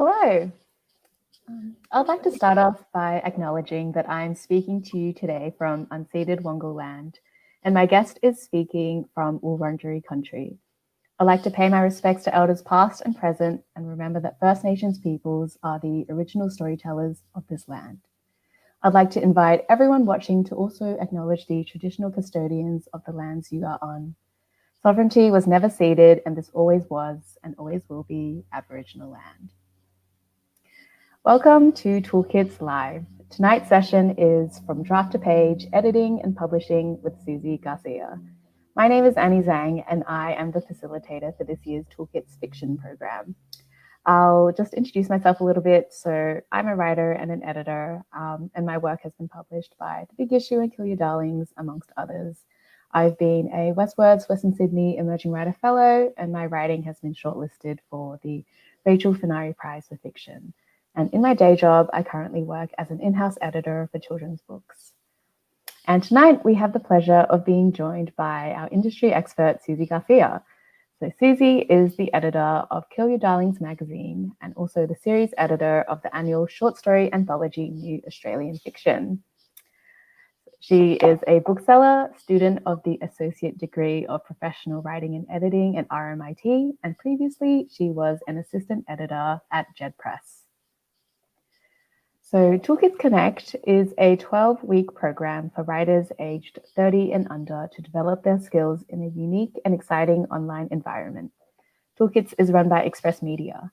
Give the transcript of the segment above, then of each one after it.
Hello. I'd like to start off by acknowledging that I'm speaking to you today from unceded Wongal land, and my guest is speaking from Wurundjeri country. I'd like to pay my respects to elders past and present and remember that First Nations peoples are the original storytellers of this land. I'd like to invite everyone watching to also acknowledge the traditional custodians of the lands you are on. Sovereignty was never ceded, and this always was and always will be Aboriginal land. Welcome to Toolkits Live. Tonight's session is From Draft to Page, Editing and Publishing with Suzy Garcia. My name is Annie Zhang, and I am the facilitator for this year's Toolkits Fiction program. I'll just introduce myself a little bit. So I'm a writer and an editor, and my work has been published by The Big Issue and Kill Your Darlings, amongst others. I've been a Westwards Western Sydney Emerging Writer Fellow, and my writing has been shortlisted for the Rachel Finari Prize for Fiction. And in my day job, I currently work as an in-house editor for children's books. And tonight we have the pleasure of being joined by our industry expert, Suzy Garcia. So Suzy is the editor of Kill Your Darlings magazine and also the series editor of the annual short story anthology New Australian Fiction. She is a bookseller, student of the Associate Degree of Professional Writing and Editing at RMIT, and previously she was an assistant editor at Jed Press. So Toolkits Connect is a 12-week program for writers aged 30 and under to develop their skills in a unique and exciting online environment. Toolkits is run by Express Media.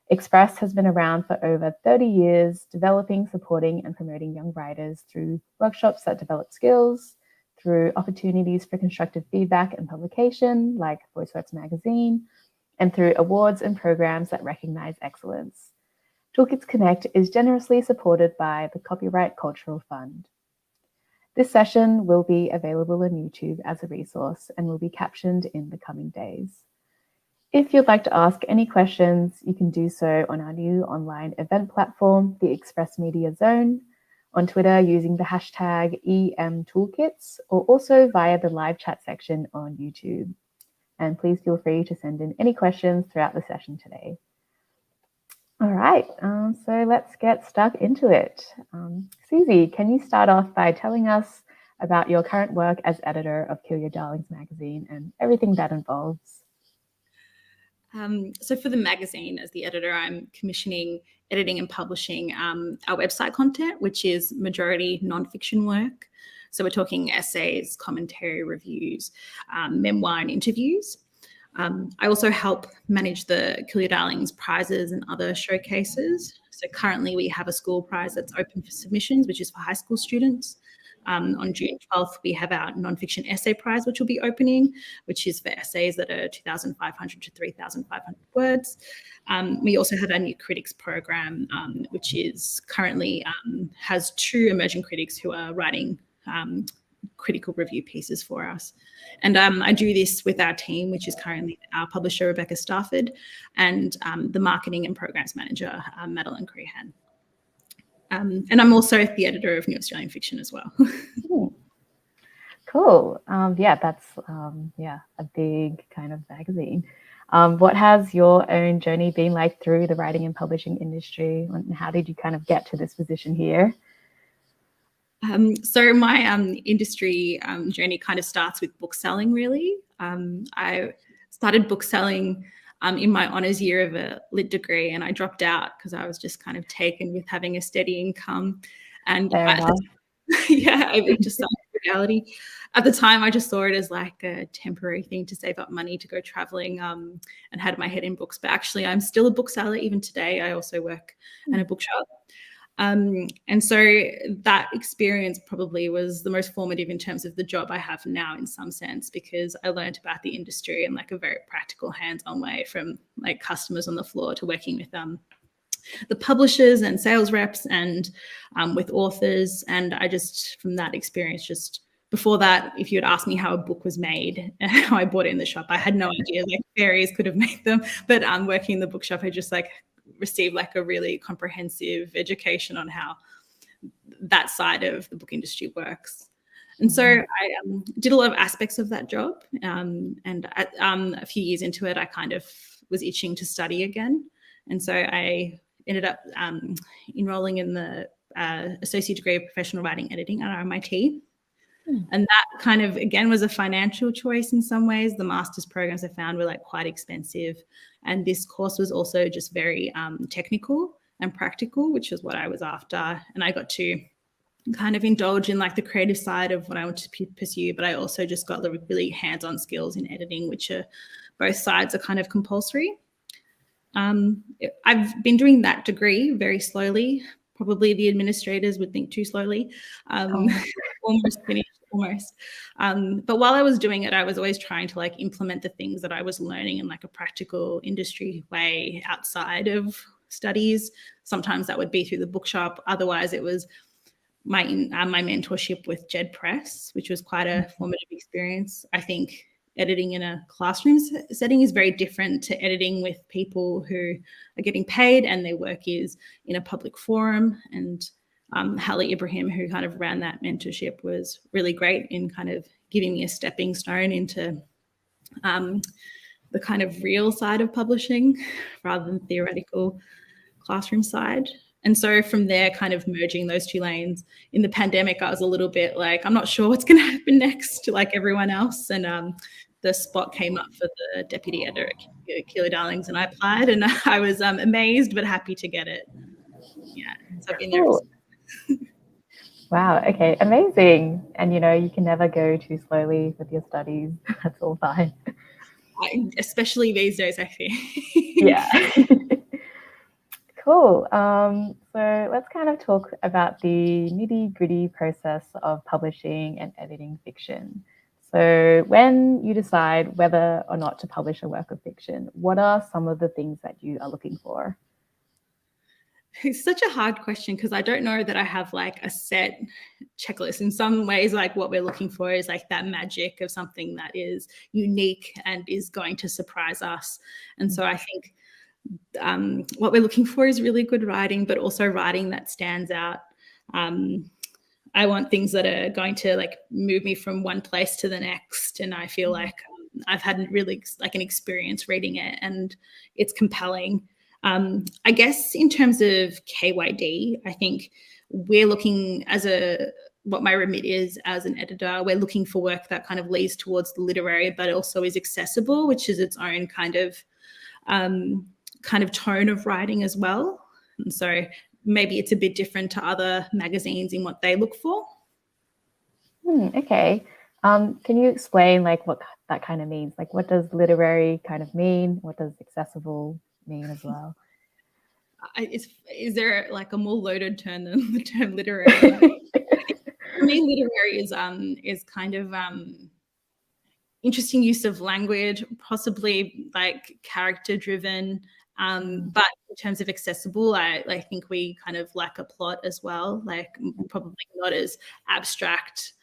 Express has been around for over 30 years, developing, supporting, and promoting young writers through workshops that develop skills, through opportunities for constructive feedback and publication, like VoiceWorks Magazine, and through awards and programs that recognize excellence. Toolkits Connect is generously supported by the Copyright Cultural Fund. This session will be available on YouTube as a resource and will be captioned in the coming days. If you'd like to ask any questions, you can do so on our new online event platform, the Express Media Zone, on Twitter using the hashtag EMToolkits, or also via the live chat section on YouTube. And please feel free to send in any questions throughout the session today. All right, so let's get stuck into it. Suzy, can you start off by telling us about your current work as editor of Kill Your Darlings magazine and everything that involves? So for the magazine, as the editor, I'm commissioning, editing and publishing our website content, which is majority nonfiction work. So we're talking essays, commentary, reviews, memoir and interviews. I also help manage the Kill Your Darlings prizes and other showcases. So currently we have a school prize that's open for submissions, which is for high school students. On June 12th, we have our nonfiction essay prize, which will be opening, which is for essays that are 2,500 to 3,500 words. We also have our new critics program, which is currently has 2 emerging critics who are writing critical review pieces for us. And I do this with our team, which is currently our publisher, Rebecca Stafford, and the marketing and programs manager, Madeline Crehan. And I'm also the editor of New Australian Fiction as well. Cool. Yeah, that's a big kind of magazine. What has your own journey been like through the writing and publishing industry? And how did you kind of get to this position here? So my industry journey kind of starts with bookselling, really. I started bookselling in my honours year of a lit degree, and I dropped out because I was just kind of taken with having a steady income. And I just started reality. At the time, I just saw it as like a temporary thing to save up money to go traveling and had my head in books. But actually, I'm still a bookseller even today. I also work in a bookshop. And so that experience probably was the most formative in terms of the job I have now in some sense, because I learned about the industry in like a very practical hands-on way, from like customers on the floor to working with the publishers and sales reps and with authors. And I just, from that experience, just before that, if you had asked me how a book was made and how I bought it in the shop, I had no idea. Like fairies could have made them, but working in the bookshop, I just like received like a really comprehensive education on how that side of the book industry works. And so I did a lot of aspects of that job. And a few years into it, I kind of was itching to study again. And so I ended up enrolling in the associate degree of professional writing editing at RMIT. And that kind of, again, was a financial choice in some ways. The master's programs I found were like quite expensive. And this course was also just very technical and practical, which is what I was after. And I got to kind of indulge in like the creative side of what I wanted to pursue, but I also just got the really hands-on skills in editing, which are both sides are kind of compulsory. I've been doing that degree very slowly. Probably the administrators would think too slowly. Almost finished, almost. But while I was doing it, I was always trying to like implement the things that I was learning in like a practical industry way outside of studies. Sometimes that would be through the bookshop. Otherwise, it was my mentorship with Jed Press, which was quite a formative experience. I think editing in a classroom setting is very different to editing with people who are getting paid and their work is in a public forum. And Hallie Ibrahim, who kind of ran that mentorship, was really great in kind of giving me a stepping stone into the kind of real side of publishing rather than theoretical classroom side. And so from there, kind of merging those two lanes. In the pandemic, I was a little bit like, I'm not sure what's going to happen next, like everyone else. And the spot came up for the deputy editor at Kilo Darlings, and I applied, and I was amazed but happy to get it. Yeah, so I've been there. Wow, okay, amazing. And you can never go too slowly with your studies. That's all fine. Especially these days, I think. Yeah. Cool. So let's kind of talk about the nitty-gritty process of publishing and editing fiction. So when you decide whether or not to publish a work of fiction, what are some of the things that you are looking for? It's such a hard question because I don't know that I have like a set checklist. In some ways, like what we're looking for is like that magic of something that is unique and is going to surprise us. And so I think what we're looking for is really good writing, but also writing that stands out. I want things that are going to like move me from one place to the next. And I feel like I've had really like an experience reading it and it's compelling. I guess in terms of KYD, I think we're looking what my remit is as an editor, we're looking for work that kind of leads towards the literary, but also is accessible, which is its own kind of tone of writing as well. And so maybe it's a bit different to other magazines in what they look for. Okay. Can you explain like what that kind of means? Like what does literary kind of mean? What does accessible mean as well? Is there like a more loaded term than the term literary? For me, literary is kind of interesting use of language, possibly like character driven. But in terms of accessible, I think we kind of lack a plot as well, like probably not as abstract.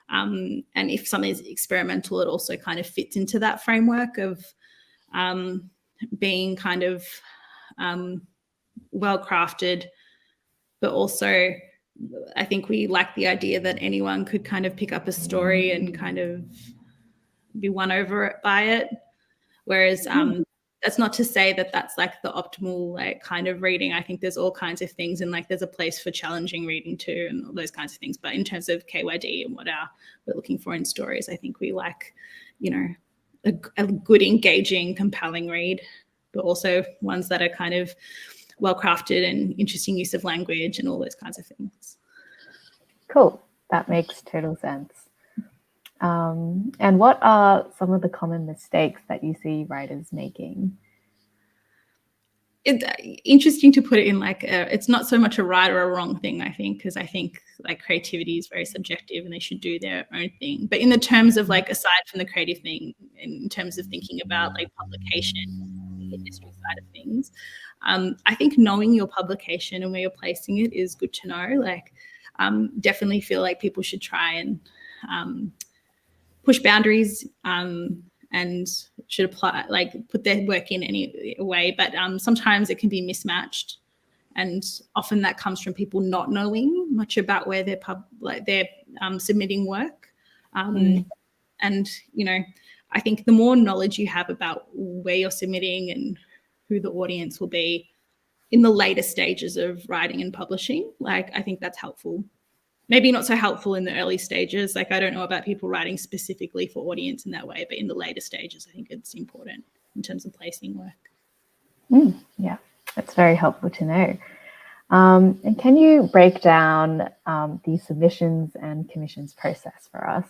And if something is experimental, it also kind of fits into that framework of being kind of well crafted, but also I think we lack the idea that anyone could kind of pick up a story and kind of be won over by it. Whereas that's not to say that that's like the optimal like kind of reading. I think there's all kinds of things and like there's a place for challenging reading too and all those kinds of things. But in terms of KYD and what we're looking for in stories, I think we like, a good, engaging, compelling read, but also ones that are kind of well crafted and interesting use of language and all those kinds of things. Cool. That makes total sense. And what are some of the common mistakes that you see writers making? It's interesting to put it in like it's not so much a right or a wrong thing, I think, because I think like creativity is very subjective and they should do their own thing. But in the terms of like aside from the creative thing, in terms of thinking about like publication, the industry side of things, I think knowing your publication and where you're placing it is good to know. Like definitely feel like people should try and push boundaries and should apply, like put their work in any way. But sometimes it can be mismatched. And often that comes from people not knowing much about where they're submitting work. And, I think the more knowledge you have about where you're submitting and who the audience will be, in the later stages of writing and publishing. Like, I think that's helpful. Maybe not so helpful in the early stages. Like, I don't know about people writing specifically for audience in that way, but in the later stages, I think it's important in terms of placing work. Yeah, that's very helpful to know. And can you break down the submissions and commissions process for us?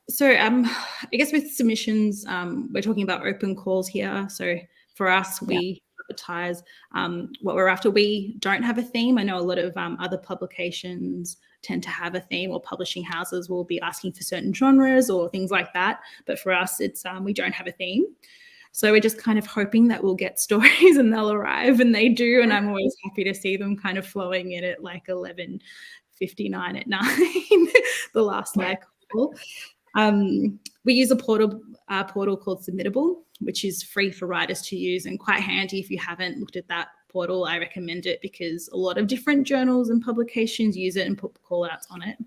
So I guess with submissions, we're talking about open calls here. So for us, we advertise what we're after. We don't have a theme. I know a lot of other publications tend to have a theme, or publishing houses will be asking for certain genres or things like that. But for us, it's we don't have a theme. So we're just kind of hoping that we'll get stories and they'll arrive, and they do. And I'm always happy to see them kind of flowing in at like 11:59 at night, the last call. We use a portal called Submittable, which is free for writers to use and quite handy. If you haven't looked at that portal, I recommend it, because a lot of different journals and publications use it and put call outs on it.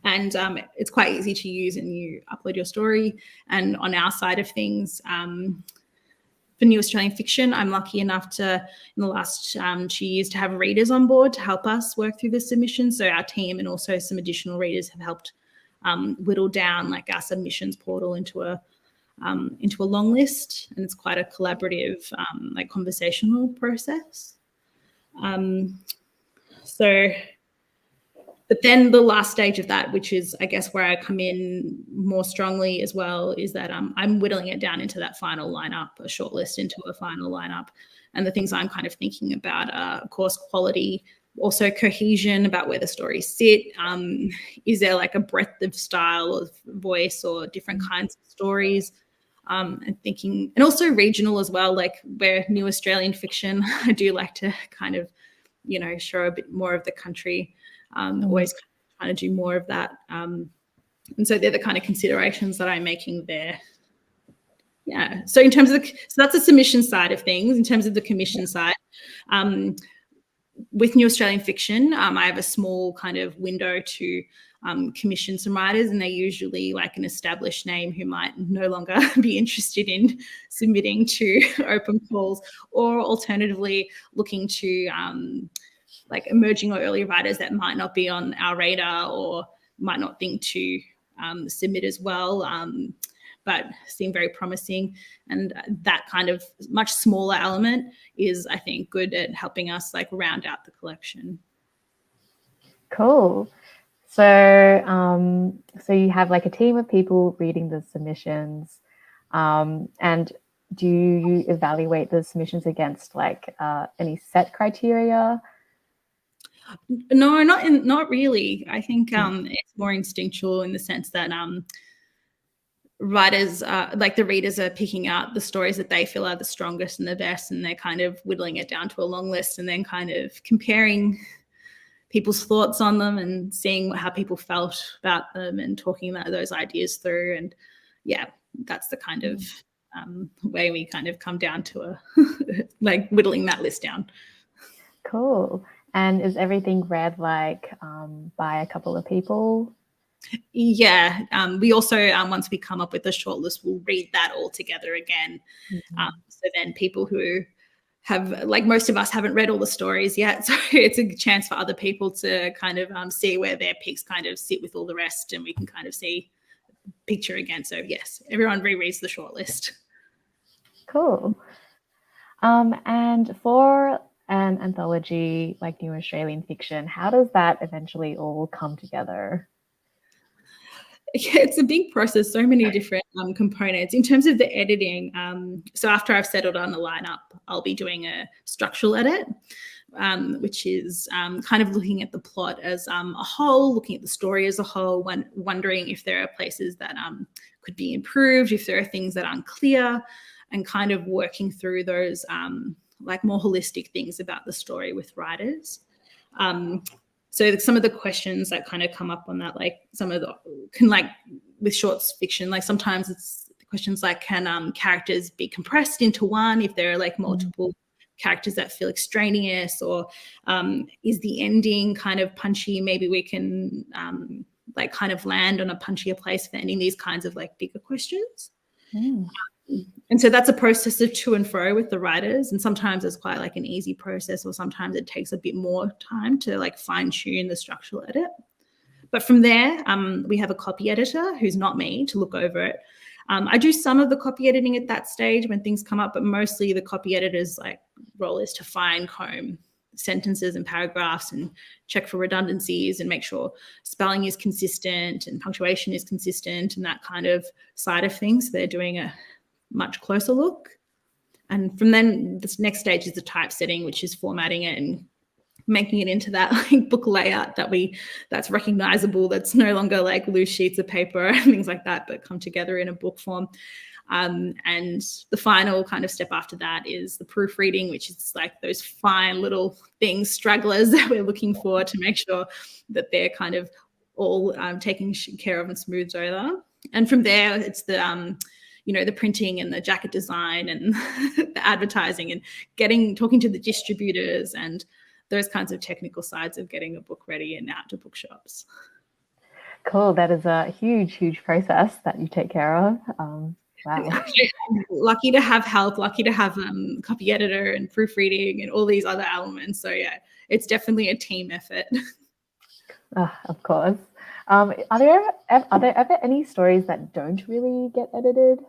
And it's quite easy to use, and you upload your story. And on our side of things, for New Australian Fiction, I'm lucky enough to, in the last 2 years, to have readers on board to help us work through the submission. So our team and also some additional readers have helped whittle down like our submissions portal into a long list, and it's quite a collaborative, like conversational process. But then the last stage of that, which is, I guess, where I come in more strongly as well, is that I'm whittling it down into that final lineup, a shortlist into a final lineup. And the things I'm kind of thinking about are, of course, quality, also cohesion, about where the stories sit. Is there like a breadth of style, of voice, or different kinds of stories? And thinking, and also regional as well, like where New Australian Fiction, I do like to kind of, show a bit more of the country. Always trying to do more of that. And so they're the kind of considerations that I'm making there. Yeah. So in terms of so that's the submission side of things. In terms of the commission side, with New Australian Fiction, I have a small kind of window to commission some writers, and they're usually like an established name who might no longer be interested in submitting to open calls, or alternatively looking to like emerging or early writers that might not be on our radar or might not think to submit as well, but seem very promising. And that kind of much smaller element is, I think, good at helping us like round out the collection. Cool. So you have like a team of people reading the submissions, and do you evaluate the submissions against like any set criteria? No, not really. I think it's more instinctual in the sense that writers, like the readers, are picking out the stories that they feel are the strongest and the best, and they're kind of whittling it down to a long list, and then kind of comparing people's thoughts on them and seeing how people felt about them and talking about those ideas through. And yeah, that's the kind of way we kind of come down to like whittling that list down. Cool. And is everything read like by a couple of people? Yeah. We also, once we come up with a shortlist, we'll read that all together again. So then people who have, like most of us haven't read all the stories yet, so it's a chance for other people to kind of see where their picks kind of sit with all the rest, and we can kind of see the picture again. So yes, everyone rereads the shortlist. Cool. And for an anthology like New Australian Fiction, how does that eventually all come together? It's a big process, so many different components. In terms of the editing, so after I've settled on the lineup, I'll be doing a structural edit, which is kind of looking at the plot as a whole, looking at the story as a whole, wondering if there are places that could be improved, if there are things that aren't clear, and kind of working through those like more holistic things about the story with writers. So some of the questions that kind of come up on that, like some of the, like with short fiction, like sometimes it's questions like, can characters be compressed into one if there are like multiple characters that feel extraneous, or is the ending kind of punchy? Maybe we can like kind of land on a punchier place for ending, these kinds of like bigger questions. And so that's a process of to and fro with the writers. And sometimes it's quite like an easy process, or sometimes it takes a bit more time to like fine tune the structural edit. But from there, we have a copy editor who's not me to look over it. I do some of the copy editing at that stage when things come up, but mostly the copy editor's like role is to fine comb sentences and paragraphs and check for redundancies and make sure spelling is consistent and punctuation is consistent and that kind of side of things. They're doing a much closer look. And from then, this next stage is the typesetting, which is formatting it and making it into that like book layout that's recognizable, that's no longer like loose sheets of paper and things like that, but come together in a book form. And the final kind of step after that is the proofreading, which is like those fine little things, stragglers that we're looking for to make sure that they're kind of all taken care of and smoothed over. And from there, it's the the printing and the jacket design and the advertising and talking to the distributors and those kinds of technical sides of getting a book ready and out to bookshops. Cool. That is a huge, huge process that you take care of. Wow. Actually, I'm lucky to have help, lucky to have copy editor and proofreading and all these other elements. So yeah, it's definitely a team effort. Of course. Are there ever any stories that don't really get edited?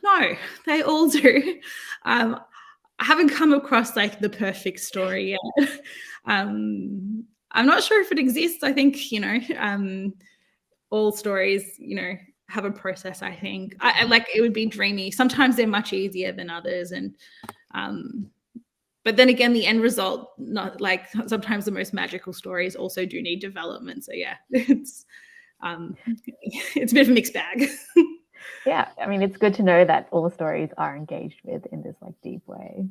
No, they all do. I haven't come across like the perfect story yet. I'm not sure if it exists. I think, all stories, have a process, I think. I like it would be dreamy. Sometimes they're much easier than others. And but then again, the end result, not like sometimes the most magical stories also do need development. So yeah, it's a bit of a mixed bag. Yeah, I mean, it's good to know that all the stories are engaged with in this like deep way.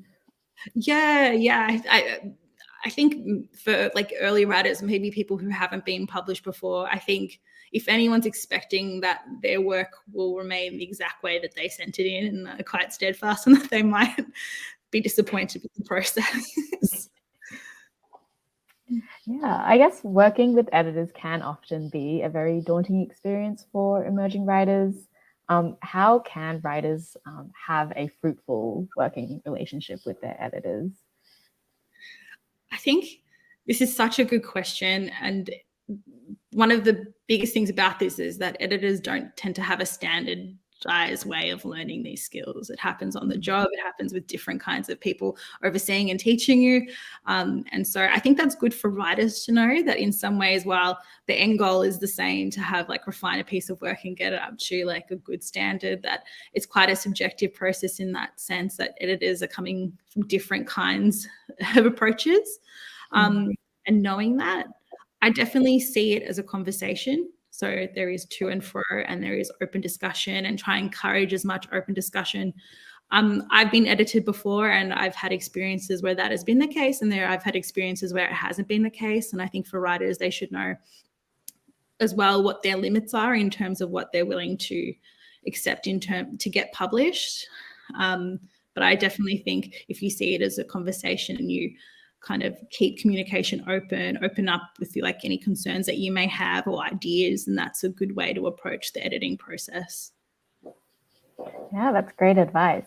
Yeah. I think for like early writers, maybe people who haven't been published before, I think if anyone's expecting that their work will remain the exact way that they sent it in and are quite steadfast, and that they might be disappointed with the process. Yeah, I guess working with editors can often be a very daunting experience for emerging writers. How can writers have a fruitful working relationship with their editors? I think this is such a good question. And one of the biggest things about this is that editors don't tend to have a standardized way of learning these skills. It happens on the job. It happens with different kinds of people overseeing and teaching you. And so I think that's good for writers to know that in some ways, while the end goal is the same, to have like refine a piece of work and get it up to like a good standard, that it's quite a subjective process in that sense, that editors are coming from different kinds of approaches. And knowing that, I definitely see it as a conversation. So there is to and fro, and there is open discussion, and try and encourage as much open discussion. I've been edited before, and I've had experiences where that has been the case, and I've had experiences where it hasn't been the case. And I think for writers, they should know as well what their limits are in terms of what they're willing to accept to get published. But I definitely think if you see it as a conversation and you kind of keep communication open up with like any concerns that you may have or ideas, and that's a good way to approach the editing process. Yeah, that's great advice.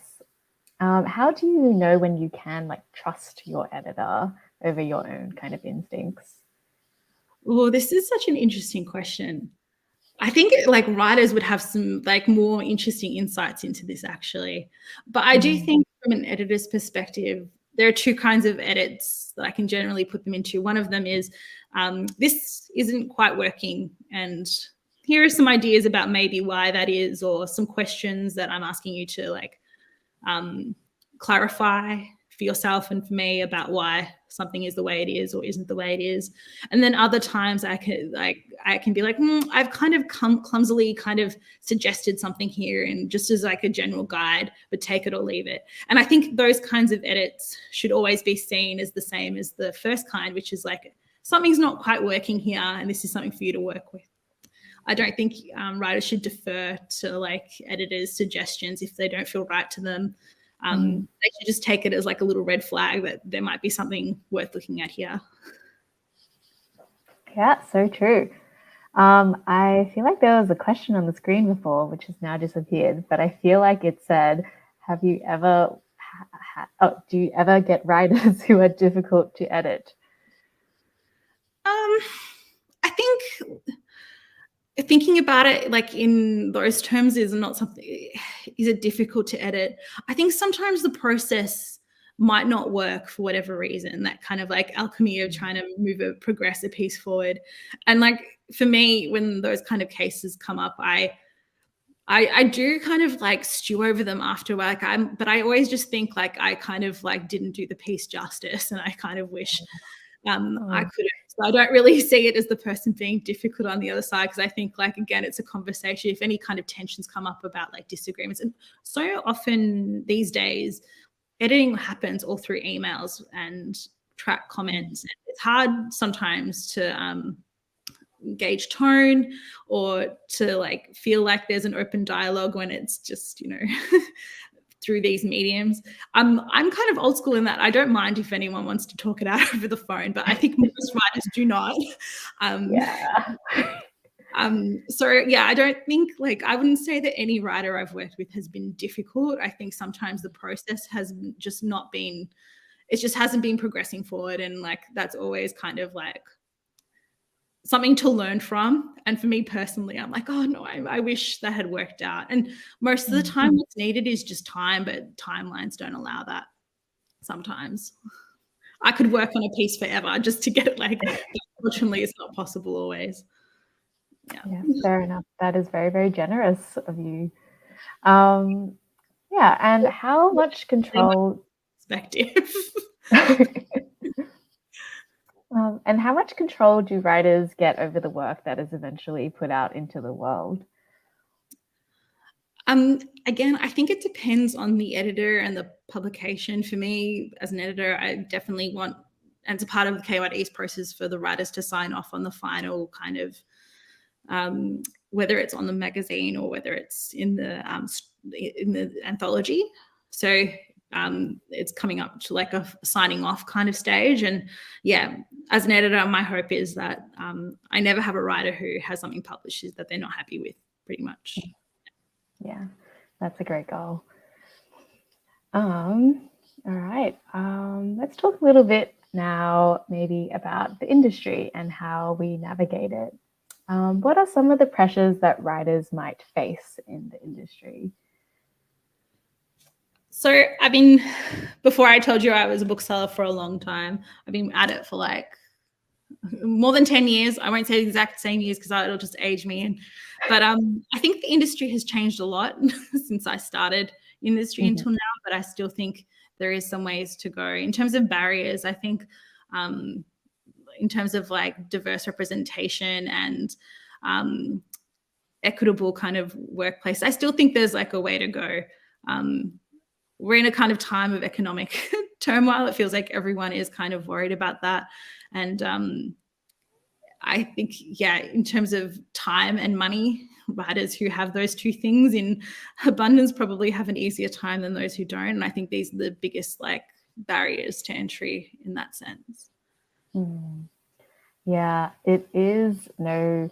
How do you know when you can like trust your editor over your own kind of instincts? Oh, this is such an interesting question. I think like writers would have some like more interesting insights into this actually. But I do think from an editor's perspective, there are two kinds of edits that I can generally put them into. One of them is this isn't quite working, and here are some ideas about maybe why that is, or some questions that I'm asking you to like clarify for yourself and for me about why something is the way it is or isn't the way it is. And then other times I can be like, I've kind of clumsily kind of suggested something here, and just as like a general guide, but take it or leave it. And I think those kinds of edits should always be seen as the same as the first kind, which is like, something's not quite working here, and this is something for you to work with. I don't think writers should defer to like editors' suggestions if they don't feel right to them. They should just take it as like a little red flag that there might be something worth looking at here. Yeah, so true. I feel like there was a question on the screen before, which has now disappeared, but I feel like it said, have you ever, do you ever get writers who are difficult to edit? I think thinking about it like in those terms is not something, is it difficult to edit? I think sometimes the process might not work for whatever reason, that kind of like alchemy of trying to progress a piece forward. And like for me, when those kind of cases come up, I do kind of like stew over them after work. But I always just think like I kind of like didn't do the piece justice, and I kind of wish I could have. So I don't really see it as the person being difficult on the other side, because I think like, again, it's a conversation. If any kind of tensions come up about like disagreements, and so often these days, editing happens all through emails and track comments. And it's hard sometimes to gauge tone or to like feel like there's an open dialogue when it's just, you know, through these mediums. I'm kind of old school in that I don't mind if anyone wants to talk it out over the phone, but I think most writers do not. Yeah. So yeah, I don't think, like, I wouldn't say that any writer I've worked with has been difficult. I think sometimes the process has just not been, it just hasn't been progressing forward, and like that's always kind of like something to learn from. And for me personally, I'm like, oh no, I wish that had worked out. And most of the time what's needed is just time, but timelines don't allow that sometimes. I could work on a piece forever just to get it, like, unfortunately it's not possible always. Yeah, fair enough. That is very, very generous of you. Yeah, and how much control Perspective. and how much control do writers get over the work that is eventually put out into the world? Again, I think it depends on the editor and the publication. For me, as an editor, I definitely want, and it's a part of the KYD's process, for the writers to sign off on the final kind of, whether it's on the magazine or whether it's in the anthology. So it's coming up to like a signing off kind of stage. And yeah, as an editor, my hope is that I never have a writer who has something published that they're not happy with, pretty much. Yeah, that's a great goal. All right, let's talk a little bit now maybe about the industry and how we navigate it. What are some of the pressures that writers might face in the industry? So I've been, before I told you I was a bookseller for a long time, I've been at it for like more than 10 years. I won't say the exact same years because it'll just age me in. But I think the industry has changed a lot since I started industry until now, but I still think there is some ways to go. In terms of barriers, I think in terms of like diverse representation and equitable kind of workplace, I still think there's like a way to go. We're in a kind of time of economic turmoil. It feels like everyone is kind of worried about that. And I think, yeah, in terms of time and money, writers who have those two things in abundance probably have an easier time than those who don't. And I think these are the biggest like barriers to entry in that sense. Yeah, it is no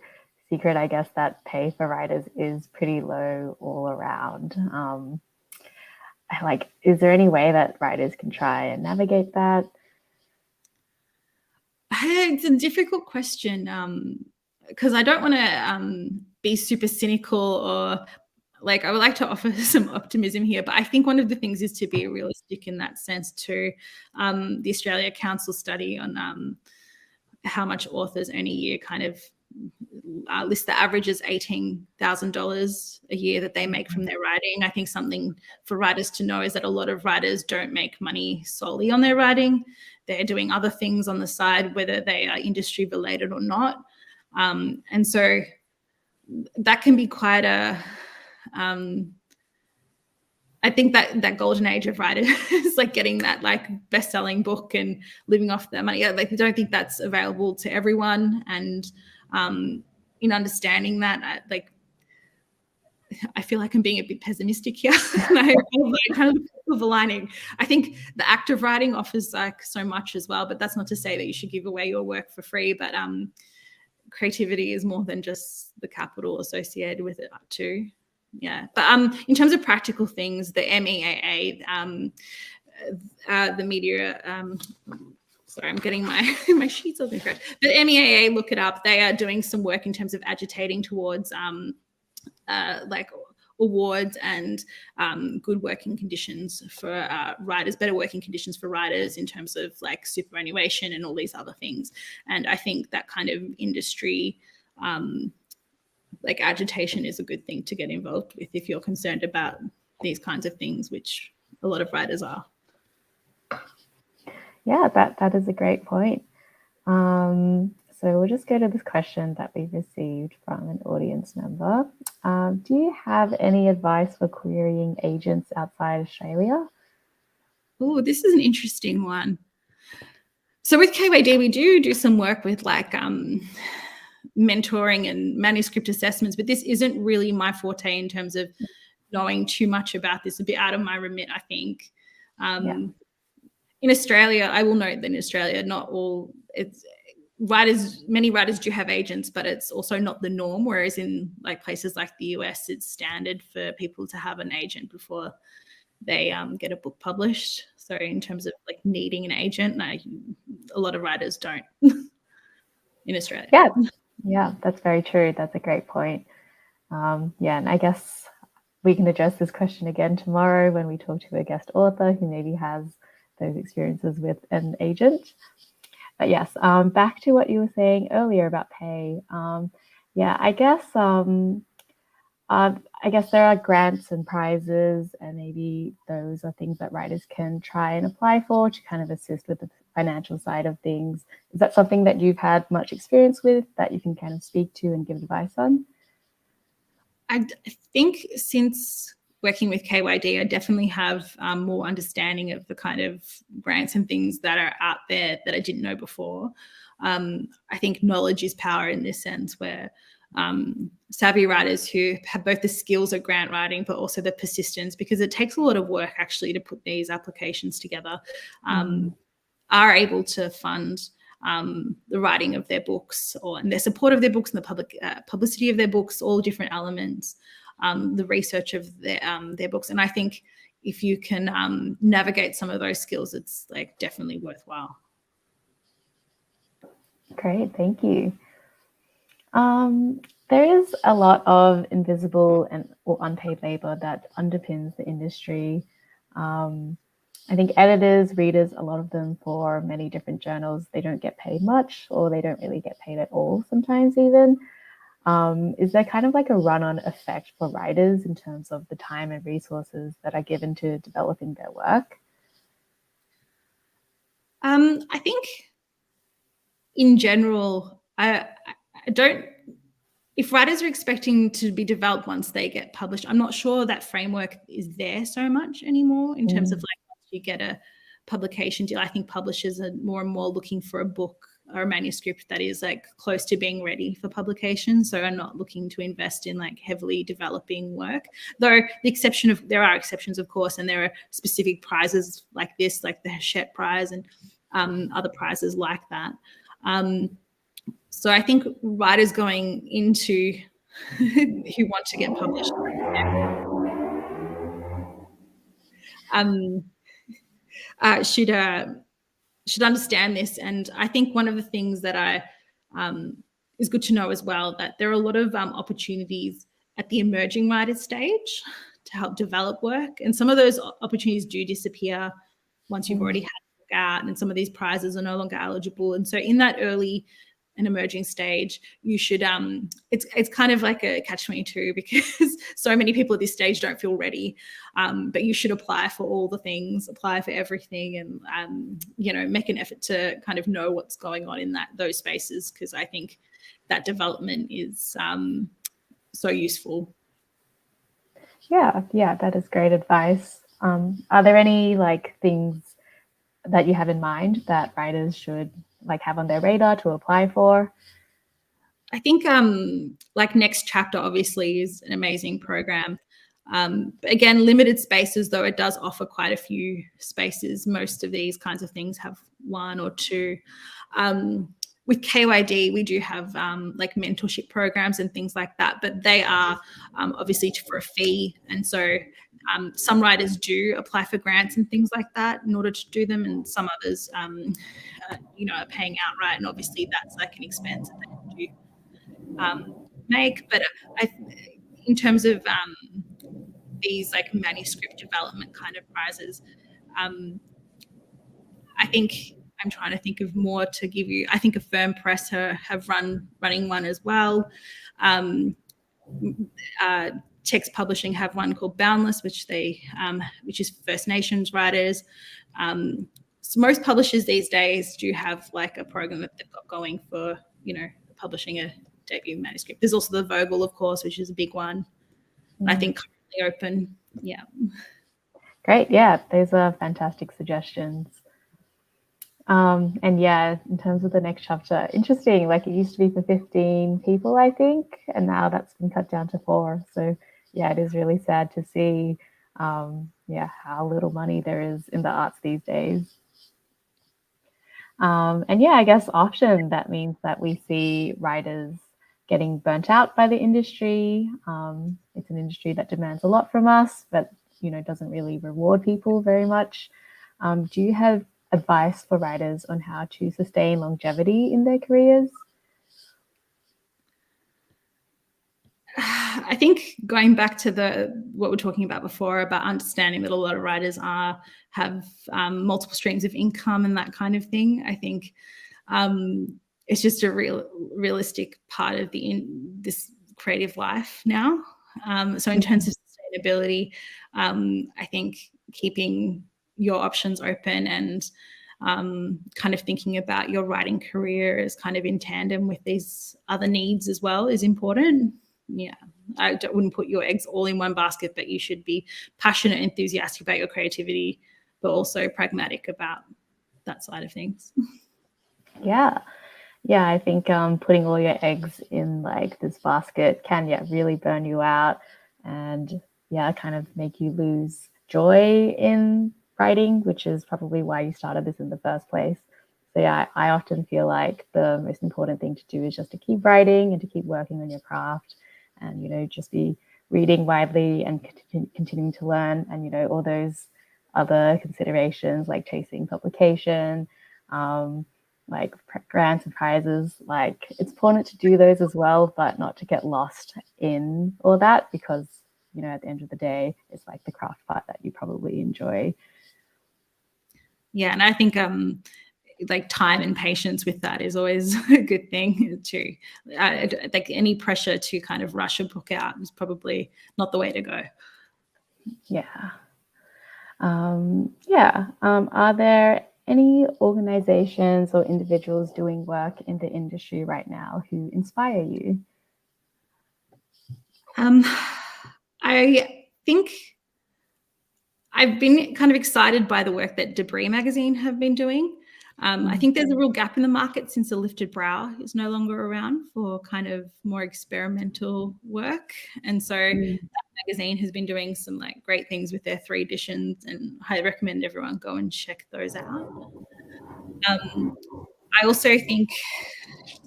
secret, I guess, that pay for writers is pretty low all around. Like, is there any way that writers can try and navigate that? It's a difficult question because I don't want to be super cynical, or like, I would like to offer some optimism here, but I think one of the things is to be realistic in that sense too. The Australia Council study on how much authors earn a year kind of list the average as $18,000 a year that they make from their writing. I think something for writers to know is that a lot of writers don't make money solely on their writing. They're doing other things on the side, whether they are industry related or not. And so that can be quite a, I think that golden age of writers is like getting that like best-selling book and living off their money. Like, I don't think that's available to everyone. And in understanding that, I feel like I'm being a bit pessimistic here. I kind of silver lining. I think the act of writing offers like so much as well, but that's not to say that you should give away your work for free. But creativity is more than just the capital associated with it too. Yeah, but in terms of practical things, the MEAA, the media, sorry, I'm getting my sheets all incorrect. But MEAA, look it up. They are doing some work in terms of agitating towards like awards and good working conditions for writers, better working conditions for writers in terms of like superannuation and all these other things. And I think that kind of industry like agitation is a good thing to get involved with if you're concerned about these kinds of things, which a lot of writers are. Yeah, that is a great point. So we'll just go to this question that we received from an audience member. Do you have any advice for querying agents outside Australia? Oh, this is an interesting one. So with KYD, we do some work with like mentoring and manuscript assessments, but this isn't really my forte in terms of knowing too much about this, a bit out of my remit, I think. In Australia, I will note that in Australia, not all, it's writers, many writers do have agents, but it's also not the norm, whereas in like places like the US, it's standard for people to have an agent before they get a book published. So in terms of like needing an agent, a lot of writers don't in Australia. Yeah, that's very true. That's a great point. Yeah, and I guess we can address this question again tomorrow when we talk to a guest author who maybe has those experiences with an agent. But yes, back to what you were saying earlier about pay. Yeah, I guess there are grants and prizes, and maybe those are things that writers can try and apply for to kind of assist with the financial side of things. Is that something that you've had much experience with that you can kind of speak to and give advice on? I think since working with KYD, I definitely have more understanding of the kind of grants and things that are out there that I didn't know before. I think knowledge is power in this sense, where savvy writers who have both the skills of grant writing but also the persistence, because it takes a lot of work actually to put these applications together, are able to fund the writing of their books and their support of their books and the public publicity of their books, all different elements, the research of their books. And I think if you can navigate some of those skills, it's like definitely worthwhile. Great, thank you. There is a lot of invisible or unpaid labor that underpins the industry. I think editors, readers, a lot of them for many different journals, they don't get paid much, or they don't really get paid at all sometimes even. Is there kind of like a run-on effect for writers in terms of the time and resources that are given to developing their work? I think in general, I don't, if writers are expecting to be developed once they get published, I'm not sure that framework is there so much anymore in terms of like once you get a publication deal. I think publishers are more and more looking for a book or a manuscript that is like close to being ready for publication. So I'm not looking to invest in like heavily developing work, though there are exceptions, of course, and there are specific prizes like this, like the Hachette Prize and other prizes like that. So I think writers going into who want to get published should understand this. And I think one of the things that is good to know as well, that there are a lot of opportunities at the emerging writer stage to help develop work. And some of those opportunities do disappear once you've already had a book out, and some of these prizes are no longer eligible. And so in that early and emerging stage, you should it's kind of like a catch-22, because so many people at this stage don't feel ready, but you should apply for all the things, apply for everything, and make an effort to kind of know what's going on in those spaces, because I think that development is so useful. Yeah, that is great advice. Are there any like things that you have in mind that writers should like have on their radar to apply for? I think like Next Chapter obviously is an amazing program. Again, limited spaces, though it does offer quite a few spaces. Most of these kinds of things have one or two. with KYD, we do have like mentorship programs and things like that, but they are obviously for a fee. And so some writers do apply for grants and things like that in order to do them, and some others, you know, are paying outright. And obviously that's like an expense that they have to make. But in terms of these like manuscript development kind of prizes, I think I'm trying to think of more to give you. I think Affirm Press have running one as well. Text Publishing have one called Boundless, which is First Nations writers. So most publishers these days do have like a program that they've got going for, you know, publishing a debut manuscript. There's also the Vogel, of course, which is a big one. I think currently open. Yeah. Great. Yeah, those are fantastic suggestions. And yeah, in terms of the next chapter, interesting, like it used to be for 15 people, I think, and now that's been cut down to 4. So yeah, it is really sad to see how little money there is in the arts these days. And yeah, I guess often that means that we see writers getting burnt out by the industry. It's an industry that demands a lot from us, but you know, doesn't really reward people very much. Do you have advice for writers on how to sustain longevity in their careers? I think going back to what we're talking about before about understanding that a lot of writers have multiple streams of income and that kind of thing. I think it's just a realistic part of this creative life now. So in terms of sustainability, I think keeping your options open and kind of thinking about your writing career as kind of in tandem with these other needs as well is important. Yeah, I wouldn't put your eggs all in one basket, but you should be passionate, enthusiastic about your creativity, but also pragmatic about that side of things. Yeah, I think putting all your eggs in like this basket can really burn you out and kind of make you lose joy in writing, which is probably why you started this in the first place. So yeah, I often feel like the most important thing to do is just to keep writing and to keep working on your craft, and you know, just be reading widely and continuing to learn, and you know, all those other considerations like chasing publication, like grants and prizes, like it's important to do those as well, but not to get lost in all that, because you know, at the end of the day, it's like the craft part that you probably enjoy. Yeah, and I think like time and patience with that is always a good thing too. Like any pressure to kind of rush a book out is probably not the way to go. Yeah. Are there any organizations or individuals doing work in the industry right now who inspire you? I think I've been kind of excited by the work that Debris magazine have been doing. I think there's a real gap in the market since The Lifted Brow is no longer around for kind of more experimental work. And so that magazine has been doing some like great things with their 3 editions, and I recommend everyone go and check those out. I also think,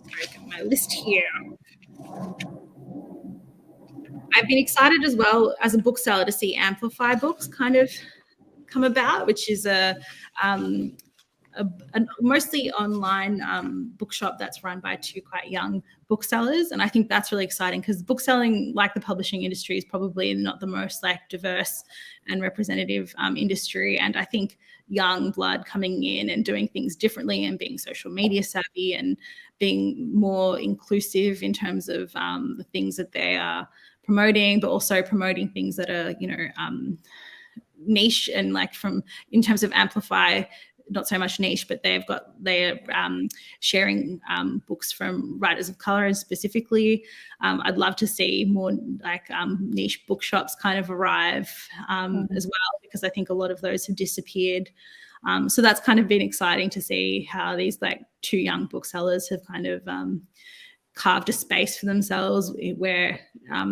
sorry, I got my list here. I've been excited as well as a bookseller to see Amplify Books kind of come about, which is a mostly online bookshop that's run by 2 quite young booksellers. And I think that's really exciting because bookselling, like the publishing industry, is probably not the most like diverse and representative industry. And I think young blood coming in and doing things differently and being social media savvy and being more inclusive in terms of the things that they are promoting, but also promoting things that are, you know, niche, and like in terms of Amplify, not so much niche, but they're sharing books from writers of color specifically. I'd love to see more like niche bookshops kind of arrive as well, because I think a lot of those have disappeared. So that's kind of been exciting to see how these like 2 young booksellers have kind of carved a space for themselves where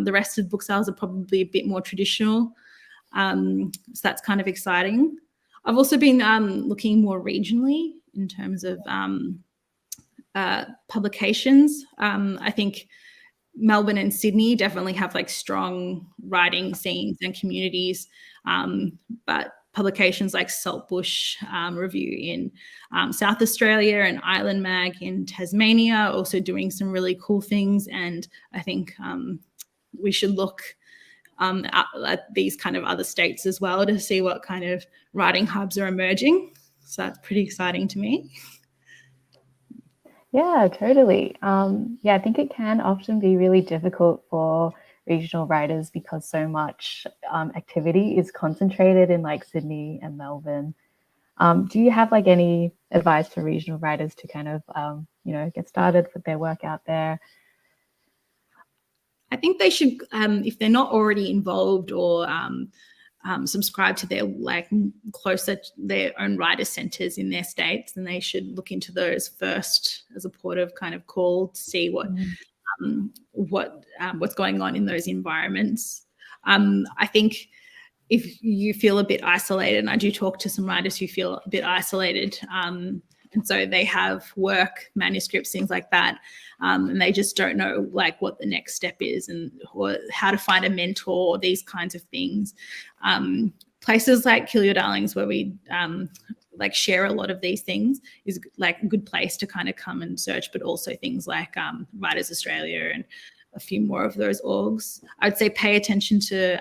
the rest of the booksellers are probably a bit more traditional. So that's kind of exciting. I've also been looking more regionally in terms of publications. I think Melbourne and Sydney definitely have like strong writing scenes and communities, but publications like Saltbush Review in South Australia and Island Mag in Tasmania are also doing some really cool things. And I think we should look at these kind of other states as well to see what kind of writing hubs are emerging. So that's pretty exciting to me. Yeah, totally. Yeah, I think it can often be really difficult for regional writers because so much activity is concentrated in like Sydney and Melbourne. Do you have like any advice for regional writers to kind of, get started with their work out there? I think they should, if they're not already involved or subscribe to their like closer their own writer centers in their states, then they should look into those first as a port of kind of call to see what's going on in those environments. I think if you feel a bit isolated, and I do talk to some writers who feel a bit isolated, and so they have work, manuscripts, things like that, and they just don't know like what the next step is or how to find a mentor, these kinds of things. Places like Kill Your Darlings, where we like share a lot of these things, is like a good place to kind of come and search, but also things like Writers Australia and a few more of those orgs. I'd say pay attention to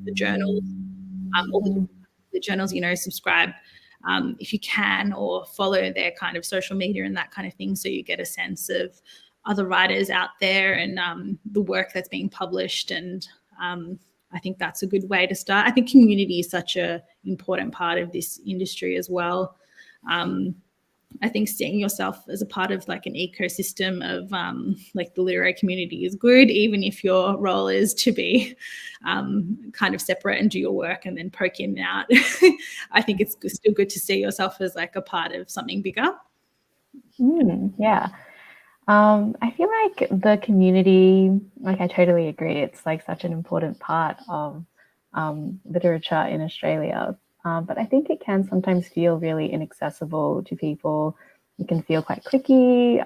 the journals, all the journals, subscribe if you can, or follow their kind of social media and that kind of thing, so you get a sense of other writers out there and the work that's being published. And I think that's a good way to start. I think community is such an important part of this industry as well. I think seeing yourself as a part of like an ecosystem of like the literary community is good, even if your role is to be kind of separate and do your work and then poke in and out. I think it's still good to see yourself as like a part of something bigger. Yeah. I feel like the community, like I totally agree, it's like such an important part of literature in Australia. But I think it can sometimes feel really inaccessible to people. It can feel quite cliquey.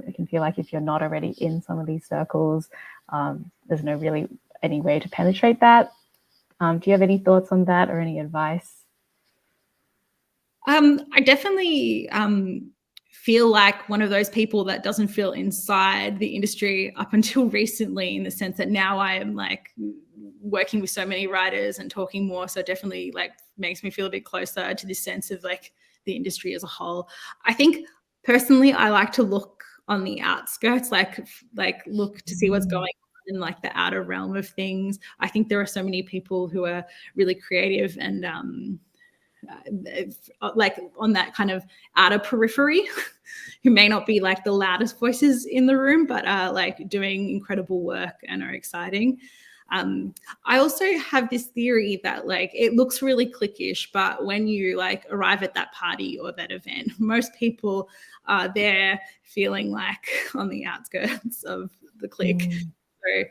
It can feel like if you're not already in some of these circles, there's no really any way to penetrate that. Do you have any thoughts on that or any advice? I definitely feel like one of those people that doesn't feel inside the industry up until recently, in the sense that now I am like working with so many writers and talking more, so definitely like makes me feel a bit closer to this sense of like the industry as a whole. I think personally I like to look on the outskirts, like look to see what's going on in like the outer realm of things. I think there are so many people who are really creative and like on that kind of outer periphery who may not be like the loudest voices in the room, but are like doing incredible work and are exciting. I also have this theory that like it looks really cliquish, but when you like arrive at that party or that event, most people are there feeling like on the outskirts of the clique. So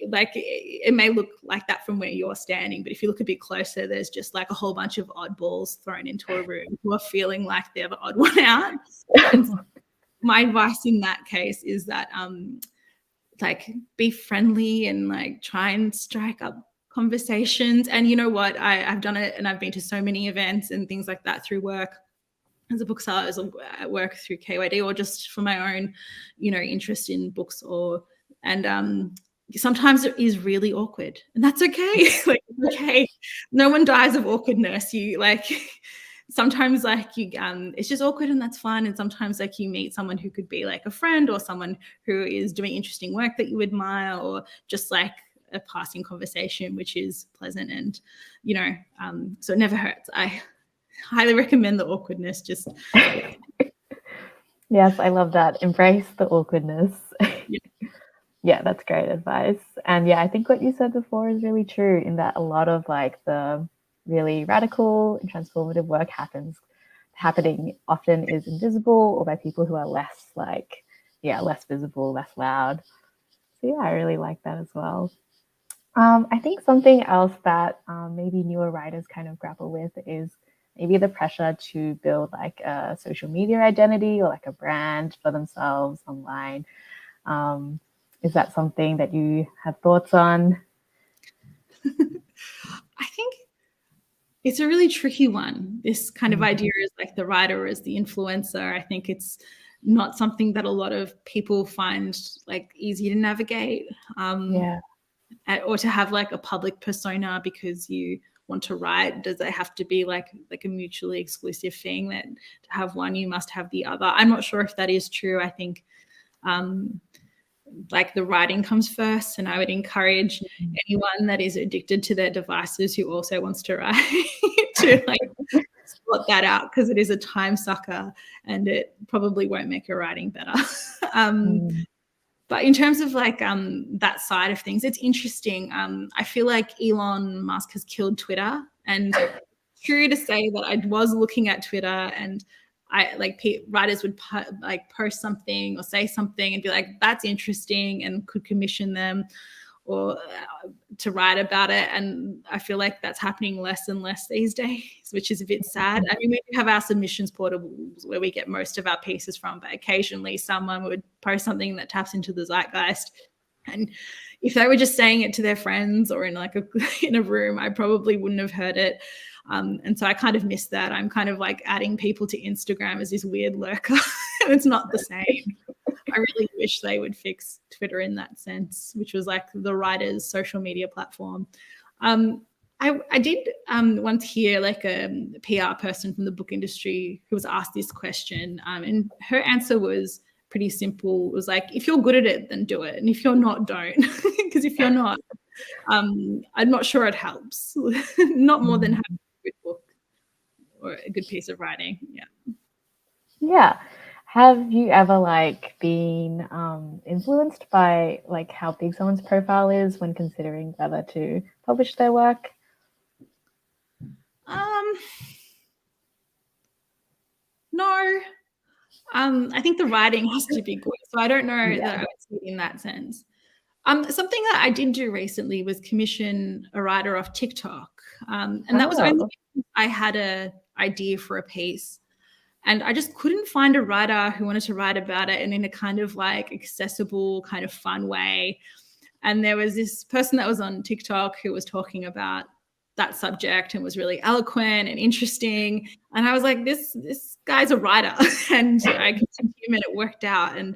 like it may look like that from where you're standing, but if you look a bit closer, there's just like a whole bunch of oddballs thrown into a room who are feeling like they're the odd one out. And my advice in that case is that like be friendly and like try and strike up conversations. And you know what, I've done it, and I've been to so many events and things like that through work as a bookseller, as a work through KYD, or just for my own interest in books, and sometimes it is really awkward, and that's okay. Like, okay, no one dies of awkwardness. You like sometimes like you it's just awkward, and that's fine. And sometimes like you meet someone who could be like a friend, or someone who is doing interesting work that you admire, or just like a passing conversation which is pleasant. And so it never hurts. I highly recommend the awkwardness. Just Yes, I love that. Embrace the awkwardness. Yeah. Yeah, that's great advice. And yeah, I think what you said before is really true, in that a lot of like the really radical and transformative work happening often is invisible, or by people who are less visible, less loud. So yeah, I really like that as well. I think something else that maybe newer writers kind of grapple with is maybe the pressure to build like a social media identity or like a brand for themselves online. Is that something that you have thoughts on? I think it's a really tricky one. This kind of idea is like the writer as the influencer. I think it's not something that a lot of people find like easy to navigate. Yeah. Or to have like a public persona because you want to write. Does it have to be like a mutually exclusive thing that to have one you must have the other? I'm not sure if that is true. I think like the writing comes first, and I would encourage anyone that is addicted to their devices who also wants to write to like sort that out, because it is a time sucker and it probably won't make your writing better. But in terms of like that side of things, it's interesting. I feel like Elon Musk has killed Twitter, and true to say that I was looking at Twitter, and I like writers would like post something or say something and be like, that's interesting, and could commission them or to write about it. And I feel like that's happening less and less these days, which is a bit sad. I mean, we do have our submissions portals where we get most of our pieces from, but occasionally someone would post something that taps into the zeitgeist. And if they were just saying it to their friends or in like in a room, I probably wouldn't have heard it. And so I kind of miss that. I'm kind of like adding people to Instagram as this weird lurker. And it's not the same. I really wish they would fix Twitter in that sense, which was like the writer's social media platform. I did once hear like a PR person from the book industry who was asked this question, and her answer was pretty simple. It was like, if you're good at it, then do it. And if you're not, don't. Because if you're not, I'm not sure it helps. Not more than having a good book or a good piece of writing. Yeah. Yeah. Have you ever like been influenced by like how big someone's profile is when considering whether to publish their work? No. I think the writing has to be good. So I don't know that I would see it in that sense. Something that I did do recently was commission a writer off TikTok. And that was only because I had an idea for a piece. And I just couldn't find a writer who wanted to write about it and in a kind of like accessible, kind of fun way. And there was this person that was on TikTok who was talking about that subject and was really eloquent and interesting. And I was like, this guy's a writer. And I continued him and it worked out. And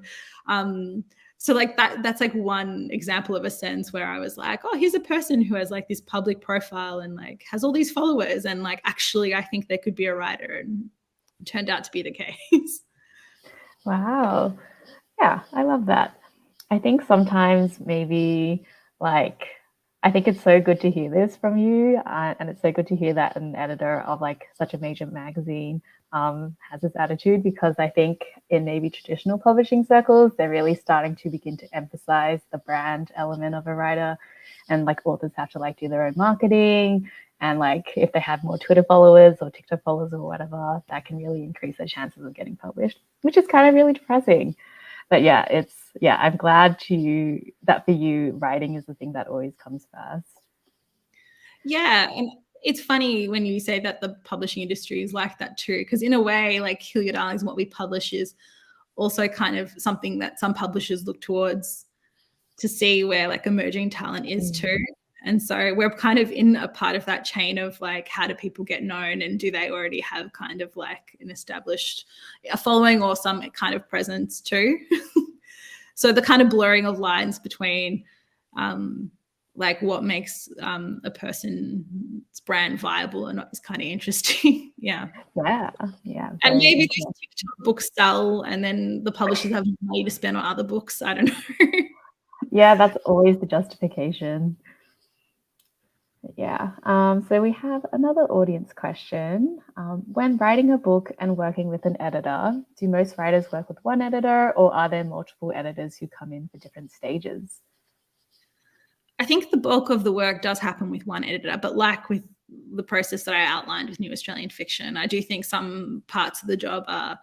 so like that's like one example of a sense where I was like, oh, here's a person who has like this public profile and like has all these followers, and like actually I think they could be a writer. And turned out to be the case. Wow. Yeah, I love that. I think sometimes maybe like, I think it's so good to hear this from you, and it's so good to hear that an editor of like such a major magazine has this attitude, because I think in maybe traditional publishing circles, they're really starting to begin to emphasize the brand element of a writer, and like authors have to like do their own marketing. And like if they have more Twitter followers or TikTok followers or whatever, that can really increase their chances of getting published, which is kind of really depressing. But yeah, I'm glad that for you, writing is the thing that always comes first. Yeah, and it's funny when you say that the publishing industry is like that too, because in a way, like Kill Your Darlings and what we publish is also kind of something that some publishers look towards to see where like emerging talent is too. And so we're kind of in a part of that chain of like, how do people get known, and do they already have kind of like an established following or some kind of presence too? So the kind of blurring of lines between like what makes a person's brand viable or not is kind of interesting. Yeah. And maybe these TikTok books sell and then the publishers have money to spend on other books. I don't know. Yeah, that's always the justification. Yeah. So we have another audience question. When writing a book and working with an editor, do most writers work with one editor, or are there multiple editors who come in for different stages? I think the bulk of the work does happen with one editor, but like with the process that I outlined with New Australian Fiction, I do think some parts of the job are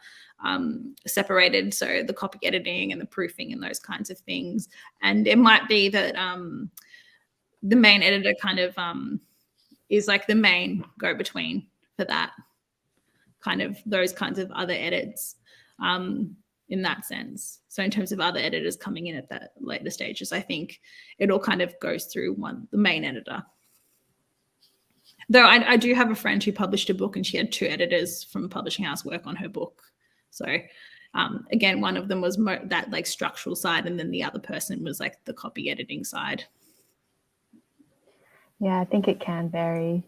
separated. So the copy editing and the proofing and those kinds of things. And it might be that the main editor kind of is like the main go-between for that. kind of those kinds of other edits in that sense. So in terms of other editors coming in at the later stages, I think it all kind of goes through the main editor. Though I do have a friend who published a book and she had 2 editors from a publishing house work on her book. So again, one of them was that like structural side, and then the other person was like the copy editing side. Yeah, I think it can vary.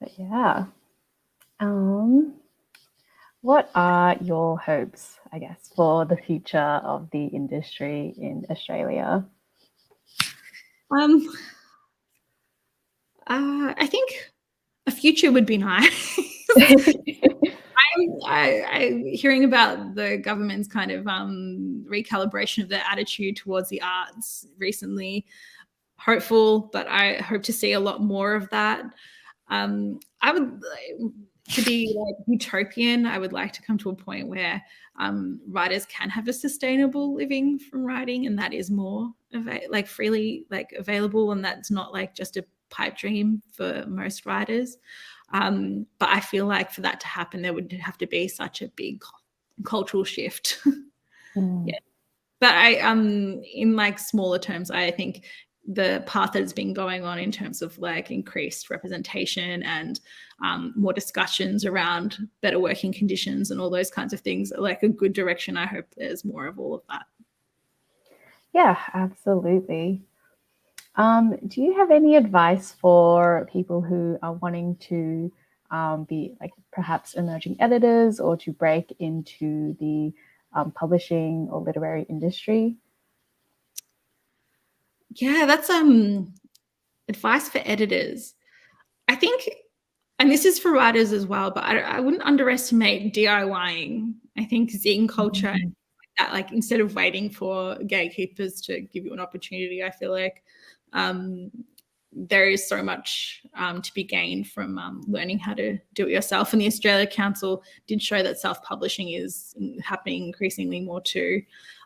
But yeah. What are your hopes, I guess, for the future of the industry in Australia? I think a future would be nice. I'm hearing about the government's kind of recalibration of their attitude towards the arts recently. Hopeful, but I hope to see a lot more of that. I would, to be like utopian, I would like to come to a point where writers can have a sustainable living from writing, and that is more like freely like available, and that's not like just a pipe dream for most writers. But I feel like for that to happen, there would have to be such a big cultural shift. Yeah. But in like smaller terms, I think the path that's been going on in terms of like increased representation and more discussions around better working conditions and all those kinds of things are like a good direction. I hope there's more of all of that. Yeah, absolutely. Do you have any advice for people who are wanting to be like perhaps emerging editors or to break into the publishing or literary industry? Yeah, that's advice for editors. I think, and this is for writers as well, but I wouldn't underestimate DIYing. I think zine culture, that like instead of waiting for gatekeepers to give you an opportunity, I feel like there is so much to be gained from learning how to do it yourself. And the Australia Council did show that self-publishing is happening increasingly more too.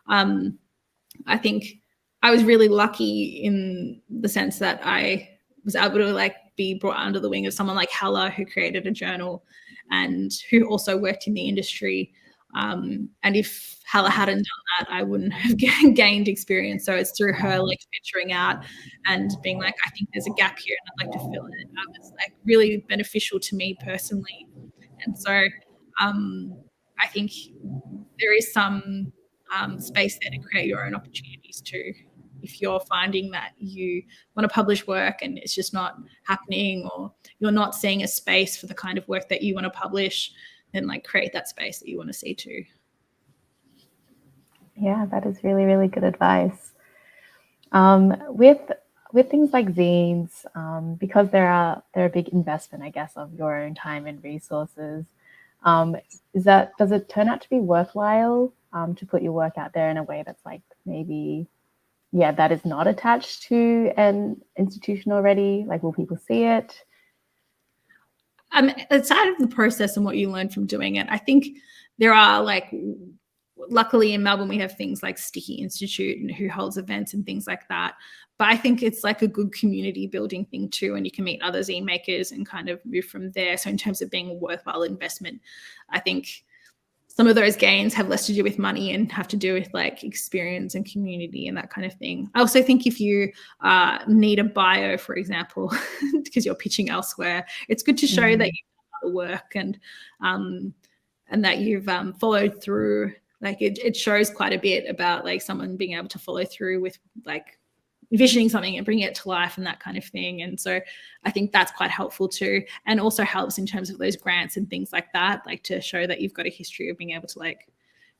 I think I was really lucky in the sense that I was able to like be brought under the wing of someone like Hella, who created a journal and who also worked in the industry. And if Hella hadn't done that, I wouldn't have gained experience. So it's through her like venturing out and being like, I think there's a gap here and I'd like to fill it. That was like really beneficial to me personally. And so I think there is some space there to create your own opportunities too. If you're finding that you want to publish work and it's just not happening, or you're not seeing a space for the kind of work that you want to publish, then like create that space that you want to see too. Yeah, that is really, really good advice. With things like zines, because they're a big investment, I guess, of your own time and resources. Does it turn out to be worthwhile to put your work out there in a way that's like maybe, yeah, that is not attached to an institution already? Like, will people see it? Aside of the process and what you learn from doing it, I think there are like, luckily in Melbourne, we have things like Sticky Institute and who holds events and things like that. But I think it's like a good community building thing too, and you can meet other zine makers and kind of move from there. So in terms of being a worthwhile investment, I think some of those gains have less to do with money and have to do with like experience and community and that kind of thing. I also think if you need a bio, for example, because you're pitching elsewhere, it's good to show that you've done other work and that you've followed through. Like it shows quite a bit about like someone being able to follow through with like envisioning something and bringing it to life and that kind of thing. And so I think that's quite helpful too, and also helps in terms of those grants and things like that, like to show that you've got a history of being able to like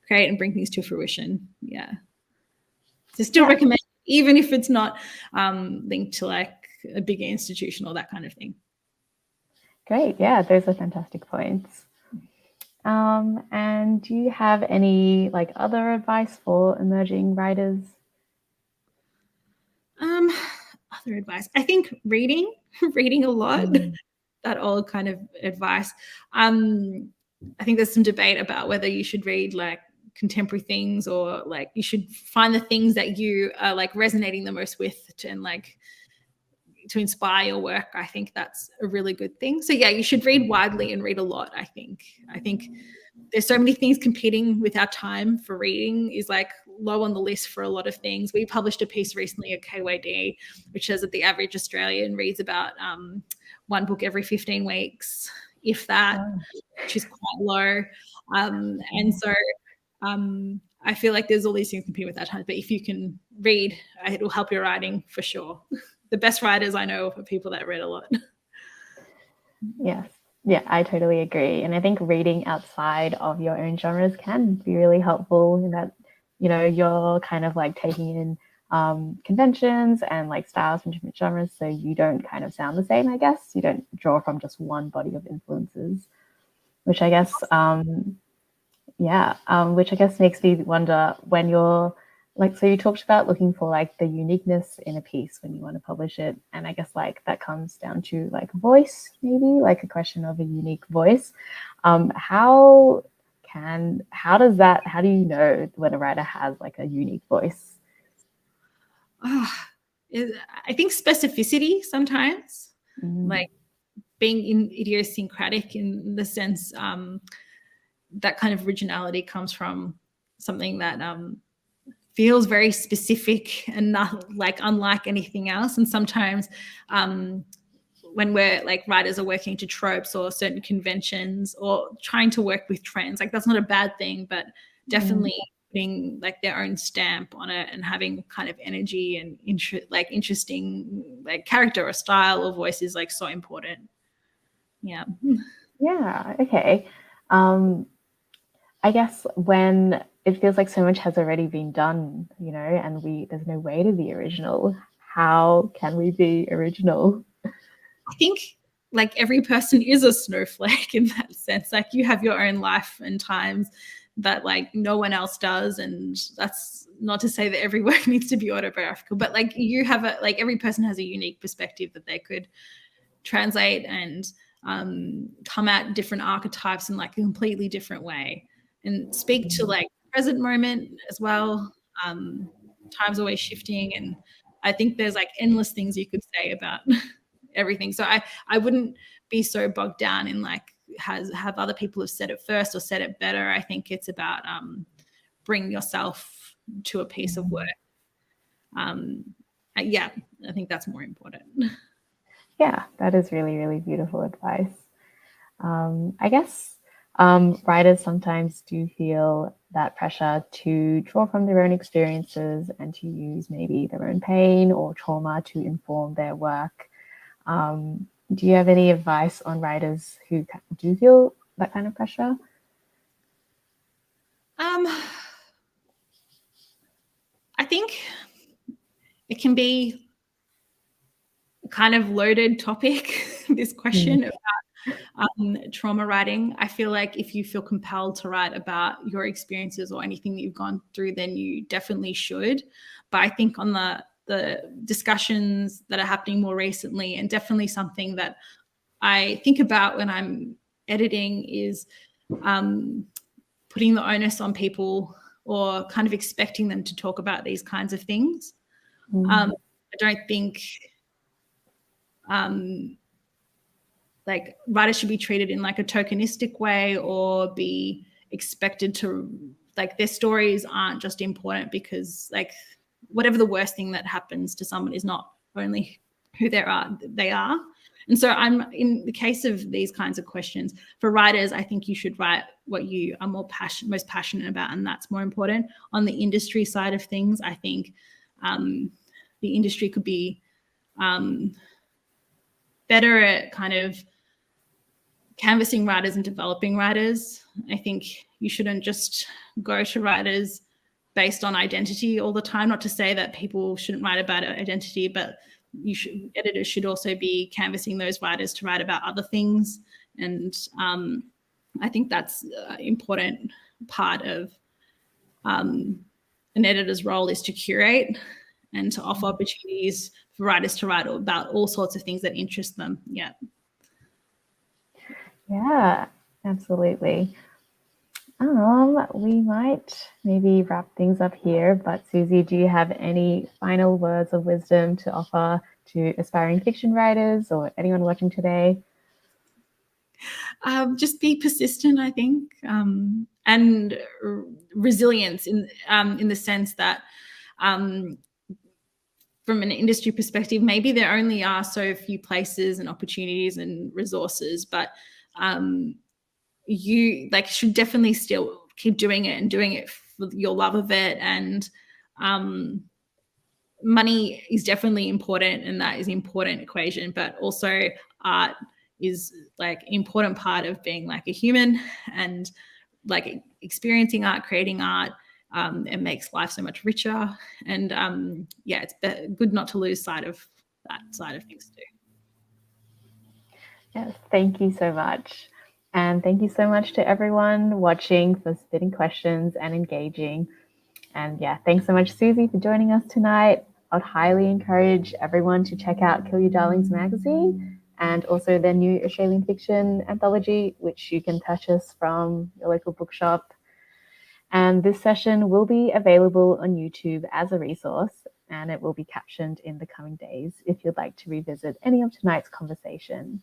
create and bring things to fruition. Yeah. So still recommend, even if it's not linked to like a bigger institution or that kind of thing. Great. Yeah, those are fantastic points. And do you have any like other advice for emerging writers? Other advice, I think reading a lot, that old kind of advice. I think there's some debate about whether you should read like contemporary things or like you should find the things that you are like resonating the most with and like to inspire your work, I think that's a really good thing. So yeah, you should read widely and read a lot. I think there's so many things competing with our time for reading is like low on the list for a lot of things. We published a piece recently at KYD, which says that the average Australian reads about one book every 15 weeks, if that, which is quite low. And so I feel like there's all these things competing with our time, but if you can read, it will help your writing for sure. The best writers I know are people that read a lot. Yes. Yeah, I totally agree. And I think reading outside of your own genres can be really helpful in that, you know, you're kind of like taking in conventions and like styles from different genres, so you don't kind of sound the same, I guess. You don't draw from just one body of influences, which I guess, which I guess makes me wonder when you're like, so you talked about looking for like the uniqueness in a piece when you want to publish it. And I guess like that comes down to like voice, maybe like a question of a unique voice. How do you know when a writer has like a unique voice? I think specificity sometimes, like being idiosyncratic in the sense that kind of originality comes from something that feels very specific and not like unlike anything else. And sometimes when we're like writers are working to tropes or certain conventions or trying to work with trends, like that's not a bad thing, but definitely putting like their own stamp on it and having kind of energy and interesting like character or style or voice is like so important. Yeah. Okay. I guess when it feels like so much has already been done, you know, and there's no way to be original, how can we be original? I think like every person is a snowflake in that sense. Like you have your own life and times that like no one else does. And that's not to say that every work needs to be autobiographical, but like you have like every person has a unique perspective that they could translate and come at different archetypes in like a completely different way and speak to like present moment as well. Time's always shifting, and I think there's like endless things you could say about everything. So I wouldn't be so bogged down in like have other people have said it first or said it better. I think it's about bring yourself to a piece of work. I think that's more important. Yeah, that is really, really beautiful advice. I guess writers sometimes do feel that pressure to draw from their own experiences and to use maybe their own pain or trauma to inform their work. Do you have any advice on writers who do feel that kind of pressure? I think it can be a kind of loaded topic, this question about trauma writing. I feel like if you feel compelled to write about your experiences or anything that you've gone through, then you definitely should. But I think on the discussions that are happening more recently, and definitely something that I think about when I'm editing is putting the onus on people or kind of expecting them to talk about these kinds of things. I don't think like writers should be treated in like a tokenistic way or be expected to like their stories aren't just important because like whatever the worst thing that happens to someone is not only who they are. And so I'm in the case of these kinds of questions for writers, I think you should write what you are most passionate about, and that's more important. On the industry side of things, I think the industry could be better at kind of canvassing writers and developing writers. I think you shouldn't just go to writers based on identity all the time. Not to say that people shouldn't write about identity, but editors should also be canvassing those writers to write about other things. And I think that's an important part of an editor's role is to curate and to offer opportunities for writers to write about all sorts of things that interest them. Yeah, absolutely. We might maybe wrap things up here, but Suzy, do you have any final words of wisdom to offer to aspiring fiction writers or anyone watching today? Just be persistent, I think, and resilience in the sense that from an industry perspective, maybe there only are so few places and opportunities and resources, but you should definitely still keep doing it and doing it for your love of it. And money is definitely important, and that is an important equation, but also art is an important part of being a human, and experiencing art, creating art. It makes life so much richer, and yeah, it's good not to lose sight of that side of things too. Yes, thank you so much. And thank you so much to everyone watching for submitting questions and engaging. And yeah, thanks so much, Suzy, for joining us tonight. I'd highly encourage everyone to check out Kill Your Darlings magazine and also their new Australian fiction anthology, which you can purchase from your local bookshop. And this session will be available on YouTube as a resource, and it will be captioned in the coming days if you'd like to revisit any of tonight's conversation.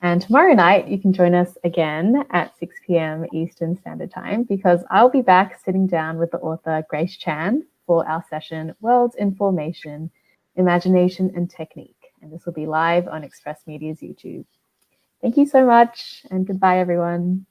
And tomorrow night, you can join us again at 6 p.m. Eastern Standard Time, because I'll be back sitting down with the author Grace Chan for our session, Worlds in Formation, Imagination and Technique. And this will be live on Express Media's YouTube. Thank you so much, and goodbye, everyone.